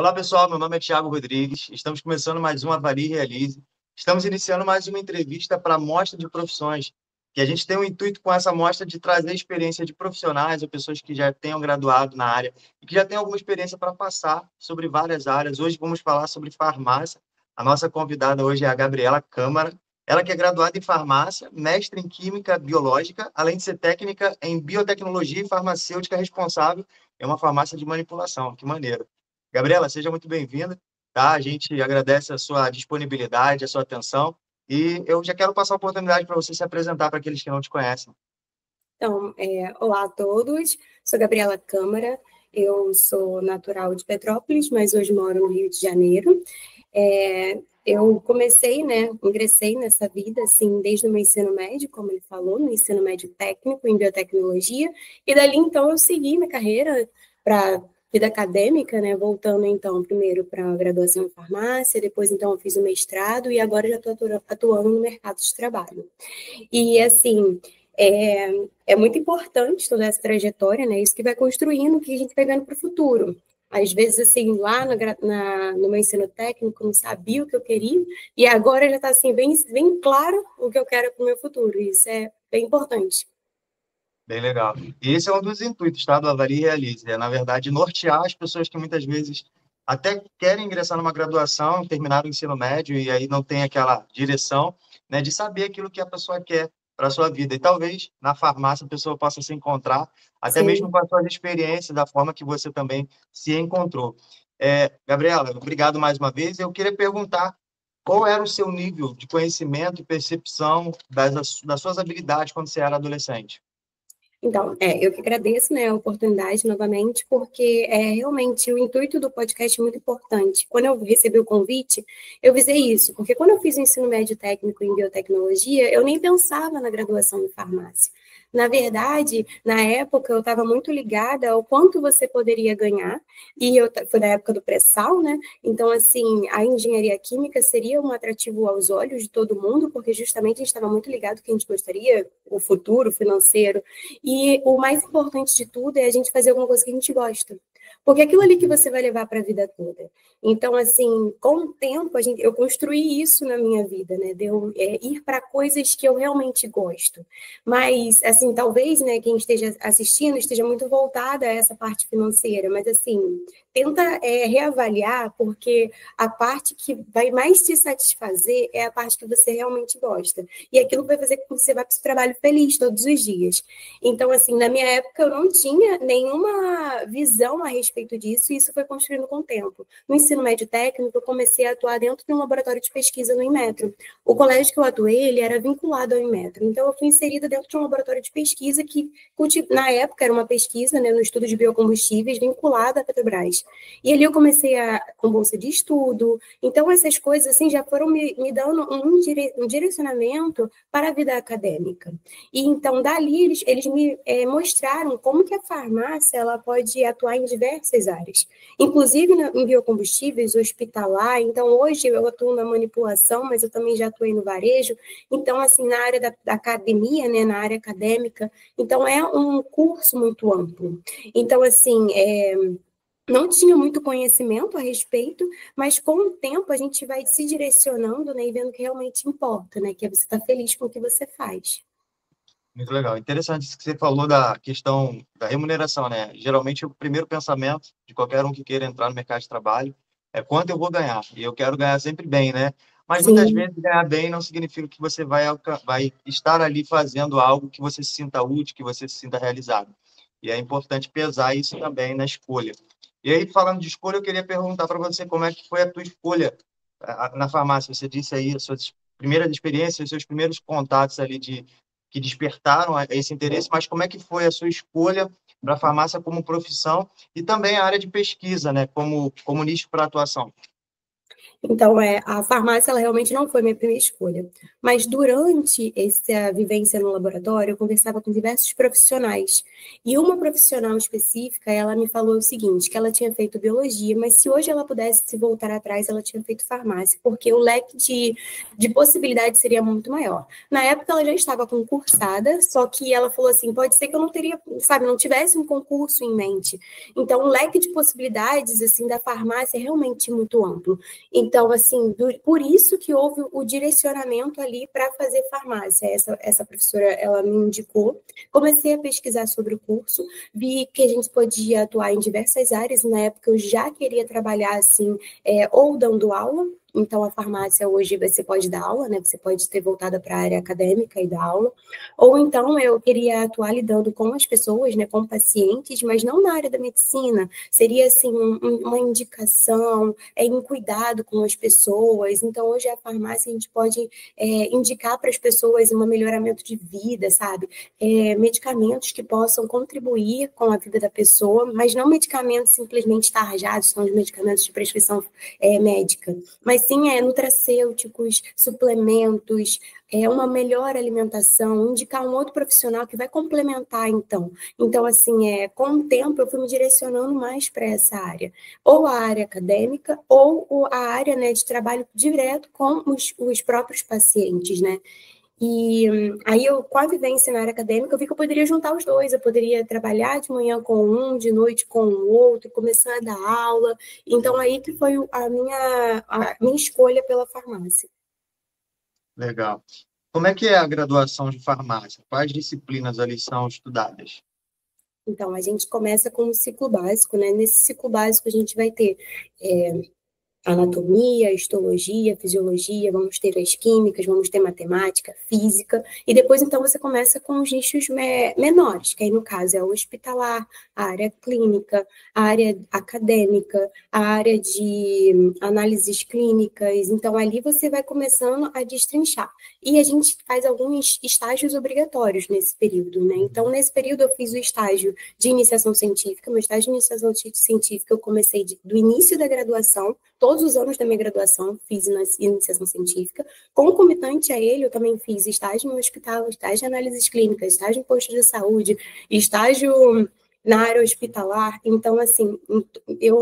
Olá, pessoal. Meu nome é Thiago Rodrigues. Estamos começando mais um Avalie e Realize. Estamos iniciando mais uma entrevista para a Mostra de Profissões, que a gente tem o intuito com essa mostra de trazer experiência de profissionais ou pessoas que já tenham graduado na área e que já tenham alguma experiência para passar sobre várias áreas. Hoje vamos falar sobre farmácia. A nossa convidada hoje é a Gabriela Câmara. Ela que é graduada em farmácia, mestre em química biológica, além de ser técnica em biotecnologia e farmacêutica responsável em uma farmácia de manipulação. Que maneiro. Gabriela, seja muito bem-vinda, tá? A gente agradece a sua disponibilidade, a sua atenção, e eu já quero passar a oportunidade para você se apresentar para aqueles que não te conhecem. Então, olá a todos, sou Gabriela Câmara, eu sou natural de Petrópolis, mas hoje moro no Rio de Janeiro. Eu comecei, ingressei nessa vida, assim, desde o meu ensino médio, como ele falou, no ensino médio técnico em biotecnologia, e dali, então, eu segui minha carreira para vida acadêmica, né, voltando, então, primeiro para a graduação em farmácia, depois, então, eu fiz o mestrado, e agora já estou atuando no mercado de trabalho. E, assim, é muito importante toda essa trajetória, né? Isso que vai construindo o que a gente vai vendo para o futuro. Às vezes, assim, lá no meu ensino técnico, não sabia o que eu queria, e agora já está, assim, bem claro o que eu quero para o meu futuro. Isso é bem importante. Bem legal. E esse é um dos intuitos, tá, do Avalie e Realize, na verdade, nortear as pessoas que muitas vezes até querem ingressar numa graduação, terminar o ensino médio e aí não tem aquela direção, né, de saber aquilo que a pessoa quer para a sua vida. E talvez na farmácia a pessoa possa se encontrar, até mesmo Sim. com a sua experiência, da forma que você também se encontrou. Gabriela, obrigado mais uma vez. Eu queria perguntar qual era o seu nível de conhecimento e percepção das suas habilidades quando você era adolescente? Então, eu que agradeço, né, a oportunidade novamente, porque realmente o intuito do podcast é muito importante. Quando eu recebi o convite, eu visei isso, porque quando eu fiz o ensino médio técnico em biotecnologia, eu nem pensava na graduação em farmácia. Na verdade, na época, eu estava muito ligada ao quanto você poderia ganhar, e foi na época do pré-sal, né? Então, assim, a engenharia química seria um atrativo aos olhos de todo mundo, porque justamente a gente estava muito ligado que a gente gostaria, o futuro financeiro. E o mais importante de tudo é a gente fazer alguma coisa que a gente gosta. Porque é aquilo ali que você vai levar para a vida toda. Então, assim, com o tempo, eu construí isso na minha vida, né? De eu ir para coisas que eu realmente gosto. Mas, assim, talvez, né, quem esteja assistindo esteja muito voltada a essa parte financeira. Mas, assim, tenta reavaliar, porque a parte que vai mais te satisfazer é a parte que você realmente gosta. E aquilo vai fazer com que você vá para o trabalho feliz todos os dias. Então, assim, na minha época eu não tinha nenhuma visão a respeito disso, e isso foi construindo com o tempo. No ensino médio técnico, eu comecei a atuar dentro de um laboratório de pesquisa no Inmetro. O colégio que eu atuei, ele era vinculado ao Inmetro. Então, eu fui inserida dentro de um laboratório de pesquisa que, na época, era uma pesquisa, né, no estudo de biocombustíveis vinculada à Petrobras. E ali eu comecei com bolsa de estudo. Então, essas coisas, assim, já foram me dando um direcionamento para a vida acadêmica. E, então, dali, eles me mostraram como que a farmácia ela pode atuar em diversas áreas, inclusive em biocombustíveis, hospitalar. Então, hoje eu atuo na manipulação, mas eu também já atuei no varejo. Então, assim, na área da academia, né, na área acadêmica. Então, é um curso muito amplo. Então, assim, não tinha muito conhecimento a respeito, mas com o tempo a gente vai se direcionando, né, e vendo o que realmente importa, né, que é você estar feliz com o que você faz. Muito legal. Interessante isso que você falou da questão da remuneração, né? Geralmente, o primeiro pensamento de qualquer um que queira entrar no mercado de trabalho é quanto eu vou ganhar. E eu quero ganhar sempre bem, né? Mas muitas Sim. vezes ganhar bem não significa que você vai estar ali fazendo algo que você se sinta útil, que você se sinta realizado. E é importante pesar isso também na escolha. E aí, falando de escolha, eu queria perguntar para você como é que foi a tua escolha na farmácia. Você disse aí as suas primeiras experiências, os seus primeiros contatos ali que despertaram esse interesse, mas como é que foi a sua escolha para a farmácia como profissão e também a área de pesquisa, né, como nicho para atuação? Então, a farmácia, ela realmente não foi minha primeira escolha. Mas durante essa vivência no laboratório, eu conversava com diversos profissionais. E uma profissional específica, ela me falou o seguinte, que ela tinha feito biologia, mas se hoje ela pudesse se voltar atrás, ela tinha feito farmácia, porque o leque de possibilidades seria muito maior. Na época, ela já estava concursada, só que ela falou assim, pode ser que eu não teria, sabe, não tivesse um concurso em mente. Então, o leque de possibilidades, assim, da farmácia é realmente muito amplo. Então, assim, por isso que houve o direcionamento ali para fazer farmácia. Essa professora, ela me indicou. Comecei a pesquisar sobre o curso, vi que a gente podia atuar em diversas áreas. Na época, eu já queria trabalhar, assim, ou dando aula. Então, a farmácia hoje você pode dar aula, né? Você pode ter voltado para a área acadêmica e dar aula. Ou então, eu queria atuar lidando com as pessoas, né? Com pacientes, mas não na área da medicina. Seria, assim, uma indicação, em cuidado com as pessoas. Então, hoje a farmácia a gente pode indicar para as pessoas um melhoramento de vida, sabe? Medicamentos que possam contribuir com a vida da pessoa, mas não medicamentos simplesmente tarjados, são os medicamentos de prescrição médica, mas sim nutracêuticos, suplementos, uma melhor alimentação, indicar um outro profissional que vai complementar, então. Então, assim, com o tempo eu fui me direcionando mais para essa área, ou a área acadêmica, ou a área, né, de trabalho direto com os próprios pacientes, né? E aí, com a vivência na área acadêmica, eu vi que eu poderia juntar os dois. Eu poderia trabalhar de manhã com um, de noite com o outro, começar a dar aula. Então, aí que foi a minha escolha pela farmácia. Legal. Como é que é a graduação de farmácia? Quais disciplinas ali são estudadas? Então, a gente começa com o ciclo básico, né? Nesse ciclo básico, a gente vai ter anatomia, histologia, fisiologia, vamos ter as químicas, vamos ter matemática, física, e depois então você começa com os nichos menores, que aí no caso é o hospitalar, a área clínica, a área acadêmica, a área de análises clínicas, então ali você vai começando a destrinchar. E a gente faz alguns estágios obrigatórios nesse período, né? Então, nesse período eu fiz o estágio de iniciação científica, meu estágio de iniciação científica eu comecei do início da graduação, todos os anos da minha graduação fiz iniciação científica. Concomitante a ele, eu também fiz estágio no hospital, estágio de análises clínicas, estágio em posto de saúde, estágio na área hospitalar. Então, assim,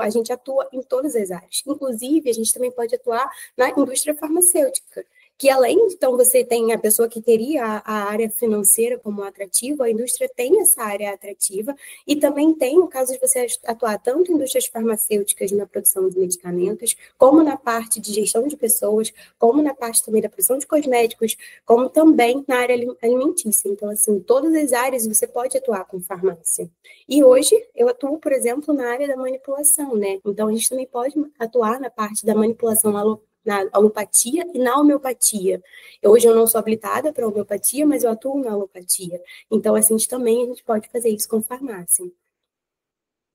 a gente atua em todas as áreas. Inclusive, a gente também pode atuar na indústria farmacêutica, que além, então, você tem a pessoa que teria a área financeira como atrativa, a indústria tem essa área atrativa, e também tem o caso de você atuar tanto em indústrias farmacêuticas na produção de medicamentos, como na parte de gestão de pessoas, como na parte também da produção de cosméticos, como também na área alimentícia. Então, assim, todas as áreas você pode atuar com farmácia. E hoje eu atuo, por exemplo, na área da manipulação, né? Então, a gente também pode atuar na parte da manipulação na alopatia e na homeopatia. Hoje eu não sou habilitada para homeopatia, mas eu atuo na alopatia. Então, assim, também a gente pode fazer isso com farmácia.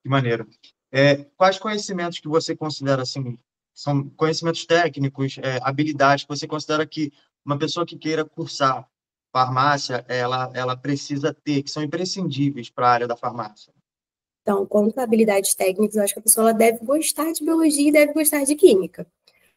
Que maneiro. Quais conhecimentos que você considera assim, são conhecimentos técnicos, habilidades que você considera que uma pessoa que queira cursar farmácia, ela precisa ter, que são imprescindíveis para a área da farmácia? Então, quanto a habilidades técnicas, eu acho que a pessoa ela deve gostar de biologia e deve gostar de química.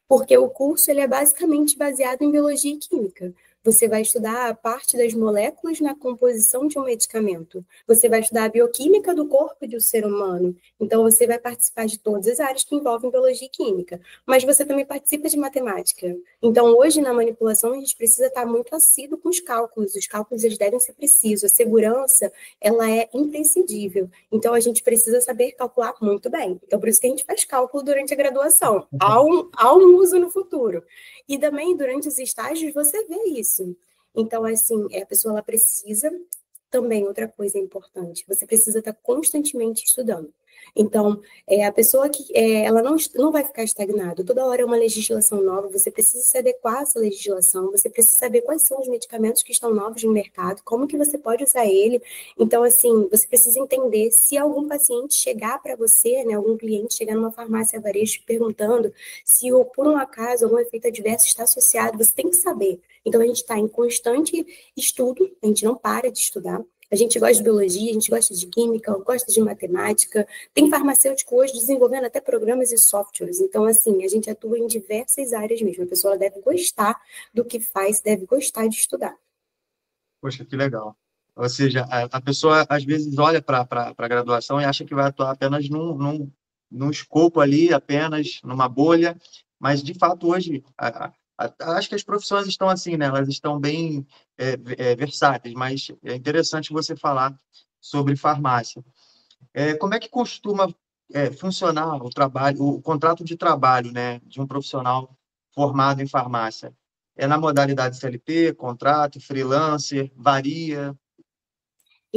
Porque o curso ele é basicamente baseado em biologia e química. Você vai estudar a parte das moléculas na composição de um medicamento. Você vai estudar a bioquímica do corpo do ser humano. Então, você vai participar de todas as áreas que envolvem biologia e química. Mas você também participa de matemática. Então, hoje, na manipulação, a gente precisa estar muito assíduo com os cálculos. Os cálculos, eles devem ser precisos. A segurança, ela é imprescindível. Então, a gente precisa saber calcular muito bem. Então, por isso que a gente faz cálculo durante a graduação. Há um uso no futuro. E também, durante os estágios, você vê isso. Então, assim, a pessoa ela precisa também, outra coisa importante, você precisa estar constantemente estudando. Então, a pessoa que ela não vai ficar estagnada. Toda hora é uma legislação nova, você precisa se adequar a essa legislação, você precisa saber quais são os medicamentos que estão novos no mercado, como que você pode usar ele. Então, assim, você precisa entender se algum paciente chegar para você, né, algum cliente chegar numa farmácia varejo perguntando se, por um acaso, algum efeito adverso está associado, você tem que saber. Então, a gente está em constante estudo, a gente não para de estudar. A gente gosta de biologia, a gente gosta de química, gosta de matemática. Tem farmacêutico hoje desenvolvendo até programas e softwares. Então, assim, a gente atua em diversas áreas mesmo. A pessoa deve gostar do que faz, deve gostar de estudar. Poxa, que legal. Ou seja, a pessoa às vezes olha para a graduação e acha que vai atuar apenas num escopo ali, apenas numa bolha, mas de fato hoje acho que as profissões estão assim, né? Elas estão bem versáteis, mas é interessante você falar sobre farmácia. Como é que costuma funcionar o trabalho, o contrato de trabalho, né, de um profissional formado em farmácia? É na modalidade CLT, contrato, freelancer, varia?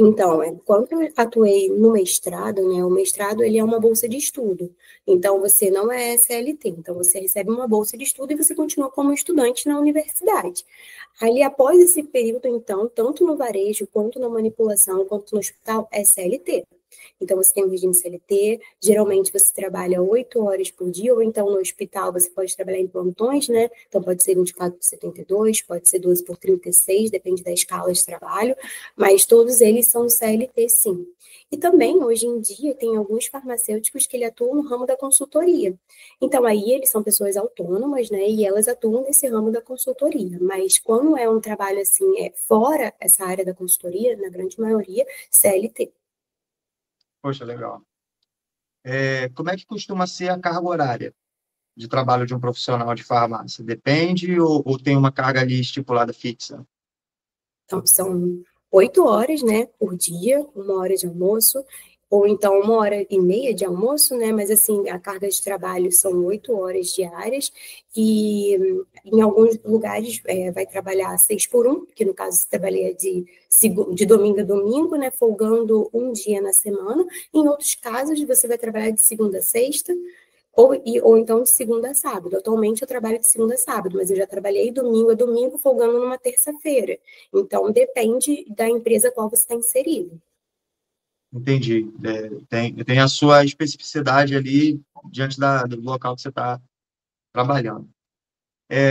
Então, quando eu atuei no mestrado, né, o mestrado ele é uma bolsa de estudo. Então, você não é CLT, então você recebe uma bolsa de estudo e você continua como estudante na universidade. Ali, após esse período, então, tanto no varejo, quanto na manipulação, quanto no hospital, é CLT. Então, você tem um regime CLT, geralmente você trabalha 8 horas por dia, ou então no hospital você pode trabalhar em plantões, né? Então, pode ser 24 por 72, pode ser 12 por 36, depende da escala de trabalho, mas todos eles são CLT, sim. E também, hoje em dia, tem alguns farmacêuticos que ele atuam no ramo da consultoria. Então, aí eles são pessoas autônomas, né? E elas atuam nesse ramo da consultoria. Mas quando é um trabalho, assim, fora essa área da consultoria, na grande maioria, CLT. Poxa, legal. Como é que costuma ser a carga horária de trabalho de um profissional de farmácia? Depende ou tem uma carga ali estipulada fixa? Então, são 8 horas, né, por dia, 1 hora de almoço, ou então 1 hora e meia de almoço, né, mas assim, a carga de trabalho são 8 horas diárias, e em alguns lugares vai trabalhar 6 por 1, que no caso você trabalha de domingo a domingo, né, folgando um dia na semana. Em outros casos, você vai trabalhar de segunda a sexta, ou então de segunda a sábado. Atualmente eu trabalho de segunda a sábado, mas eu já trabalhei domingo a domingo, folgando numa terça-feira. Então, depende da empresa qual você está inserido. Entendi. Tem a sua especificidade ali diante do local que você está trabalhando.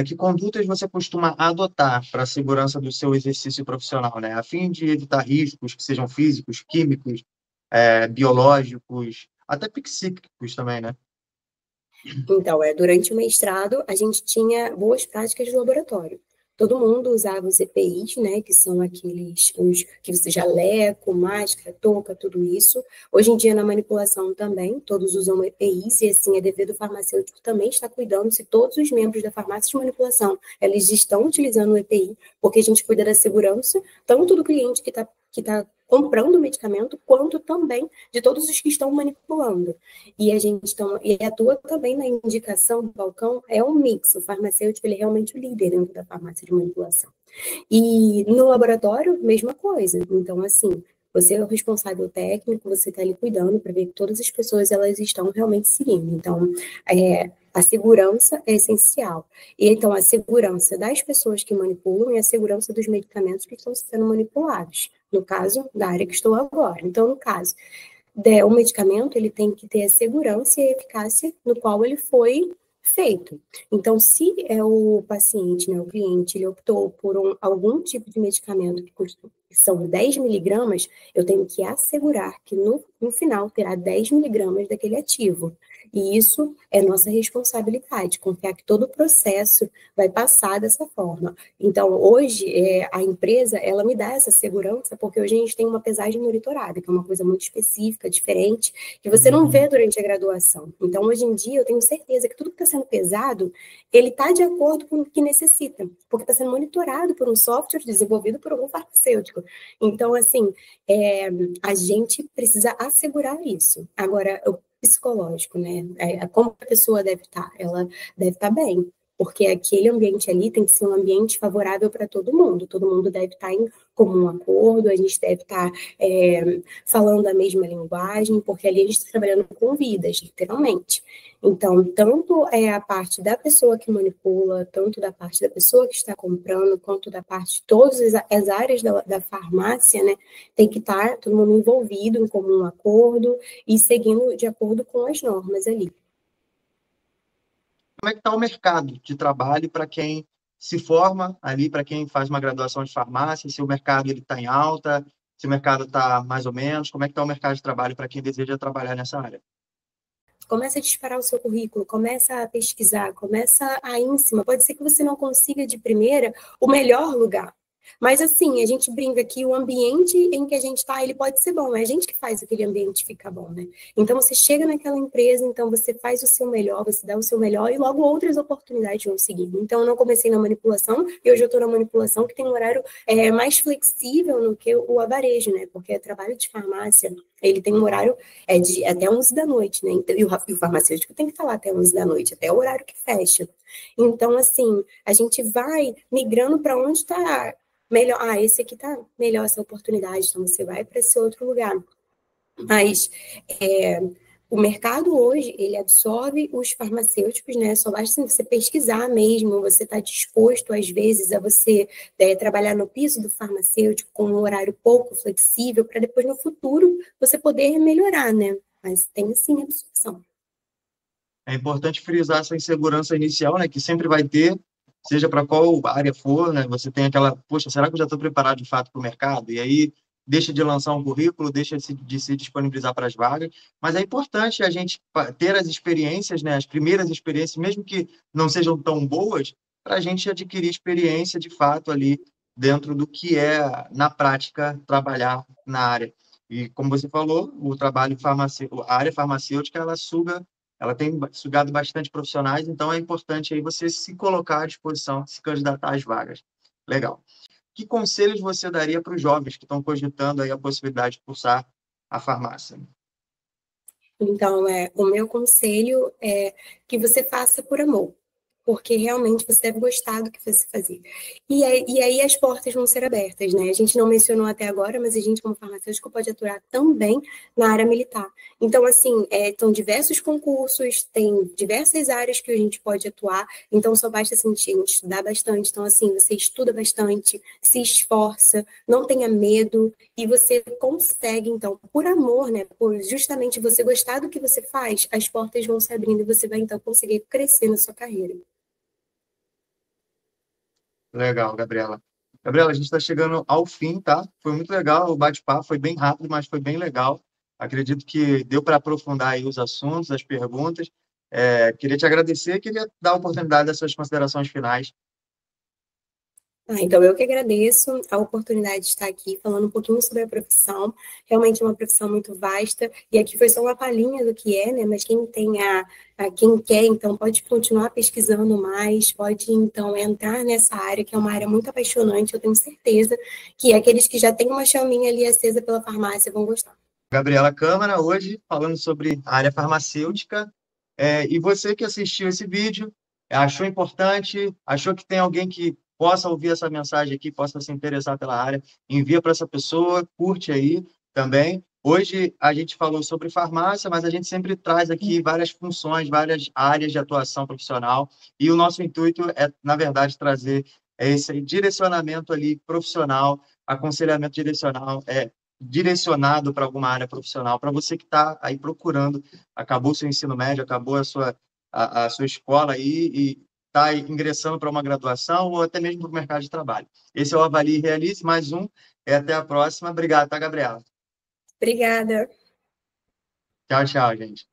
Que condutas você costuma adotar para a segurança do seu exercício profissional, né? A fim de evitar riscos que sejam físicos, químicos, biológicos, até psíquicos também, né? Então, durante o mestrado, a gente tinha boas práticas de laboratório. Todo mundo usava os EPIs, né, que são aqueles os que você jaleco, máscara, touca, tudo isso. Hoje em dia, na manipulação também, todos usam EPIs, e assim, é dever do farmacêutico também estar cuidando se todos os membros da farmácia de manipulação, eles estão utilizando o EPI, porque a gente cuida da segurança, tanto do cliente que tá comprando o medicamento, quanto também de todos os que estão manipulando. E a gente atua também na indicação do balcão, é um mix. O farmacêutico, ele é realmente o líder dentro da farmácia de manipulação. E no laboratório, mesma coisa. Então, assim, você é o responsável técnico, você está ali cuidando para ver que todas as pessoas elas estão realmente seguindo. Então, a segurança é essencial. E então, a segurança das pessoas que manipulam e a segurança dos medicamentos que estão sendo manipulados. No caso, da área que estou agora. Então, no caso, o medicamento ele tem que ter a segurança e a eficácia no qual ele foi feito. Então, se é o paciente, né, o cliente, ele optou por algum tipo de medicamento que são 10 miligramas, eu tenho que assegurar que no final terá 10 miligramas daquele ativo. E isso é nossa responsabilidade, confiar que todo o processo vai passar dessa forma. Então, hoje, a empresa, ela me dá essa segurança, porque hoje a gente tem uma pesagem monitorada, que é uma coisa muito específica, diferente, que você não vê durante a graduação. Então, hoje em dia, eu tenho certeza que tudo que está sendo pesado, ele está de acordo com o que necessita, porque está sendo monitorado por um software desenvolvido por algum farmacêutico. Então, assim, a gente precisa assegurar isso. Agora, o psicológico, né? Como a pessoa deve estar? Ela deve estar bem, porque aquele ambiente ali tem que ser um ambiente favorável para todo mundo deve estar em comum acordo, a gente deve estar falando a mesma linguagem, porque ali a gente está trabalhando com vidas, literalmente. Então, tanto é a parte da pessoa que manipula, tanto da parte da pessoa que está comprando, quanto da parte de todas as áreas da farmácia, né, tem que estar todo mundo envolvido em comum acordo e seguindo de acordo com as normas ali. Como é que está o mercado de trabalho para quem se forma ali, para quem faz uma graduação de farmácia, se o mercado está em alta, Se o mercado está mais ou menos, como é que está o mercado de trabalho para quem deseja trabalhar nessa área? Começa a disparar o seu currículo, começa a pesquisar, começa a ir em cima. Pode ser que você não consiga de primeira o melhor lugar. Mas assim, a gente brinca que o ambiente em que a gente está, ele pode ser bom, é a gente que faz aquele ambiente ficar bom, né? Então você chega naquela empresa, então você faz o seu melhor, você dá o seu melhor e logo outras oportunidades vão seguir. Então eu não comecei na manipulação e hoje eu estou na manipulação que tem um horário mais flexível do que o avarejo, né? Porque trabalho de farmácia, ele tem um horário de até 11 da noite, né? Então, e o farmacêutico tem que estar lá até 11 da noite, até o horário que fecha. Então, assim, a gente vai migrando para onde está melhor. Ah, esse aqui tá melhor essa oportunidade, então você vai para esse outro lugar. Mas o mercado hoje, ele absorve os farmacêuticos, né? Só basta você pesquisar mesmo, você está disposto, às vezes, a você trabalhar no piso do farmacêutico com um horário pouco flexível, para depois, no futuro, você poder melhorar, né? Mas tem, sim, absorção. É importante frisar essa insegurança inicial, né, que sempre vai ter, seja para qual área for, né, você tem aquela, poxa, será que eu já estou preparado de fato para o mercado? E aí deixa de lançar um currículo, deixa de se disponibilizar para as vagas, mas é importante a gente ter as experiências, né, as primeiras experiências, mesmo que não sejam tão boas, para a gente adquirir experiência de fato ali dentro do que é, na prática, trabalhar na área. E como você falou, o trabalho farmacêutico, a área farmacêutica, ela tem sugado bastante profissionais, então é importante aí você se colocar à disposição, se candidatar às vagas. Legal. Que conselhos você daria para os jovens que estão cogitando aí a possibilidade de cursar a farmácia? Então, o meu conselho é que você faça por amor, porque realmente você deve gostar do que você fazer. E aí as portas vão ser abertas, né? A gente não mencionou até agora, mas a gente, como farmacêutico, pode atuar também na área militar. Então, assim, estão diversos concursos, tem diversas áreas que a gente pode atuar, então só basta, assim, estudar bastante. Então, assim, você estuda bastante, se esforça, não tenha medo, e você consegue, então, por amor, né? Por justamente você gostar do que você faz, as portas vão se abrindo e você vai, então, conseguir crescer na sua carreira. Legal, Gabriela. Gabriela, a gente está chegando ao fim, tá? Foi muito legal o bate-papo, foi bem rápido, mas foi bem legal. Acredito que deu para aprofundar aí os assuntos, as perguntas. Queria te agradecer, queria dar a oportunidade das suas considerações finais. Então, eu que agradeço a oportunidade de estar aqui falando um pouquinho sobre a profissão. Realmente é uma profissão muito vasta, e aqui foi só uma palhinha do que é, né? Mas quem tem quem quer, então, pode continuar pesquisando mais, pode, então, entrar nessa área, que é uma área muito apaixonante. Eu tenho certeza que aqueles que já têm uma chaminha ali acesa pela farmácia vão gostar. Gabriela Câmara, hoje falando sobre a área farmacêutica. E você que assistiu esse vídeo, achou importante, achou que tem alguém que possa ouvir essa mensagem aqui, possa se interessar pela área, envia para essa pessoa, curte aí também. Hoje a gente falou sobre farmácia, mas a gente sempre traz aqui várias funções, várias áreas de atuação profissional, e o nosso intuito é, na verdade, trazer esse direcionamento ali profissional, aconselhamento direcionado para alguma área profissional, para você que está aí procurando, acabou seu ensino médio, acabou a sua escola aí e está ingressando para uma graduação ou até mesmo para o mercado de trabalho. Esse é o Avalie e Realize, mais um. Até a próxima. Obrigado, tá, Gabriela? Obrigada. Tchau, tchau, gente.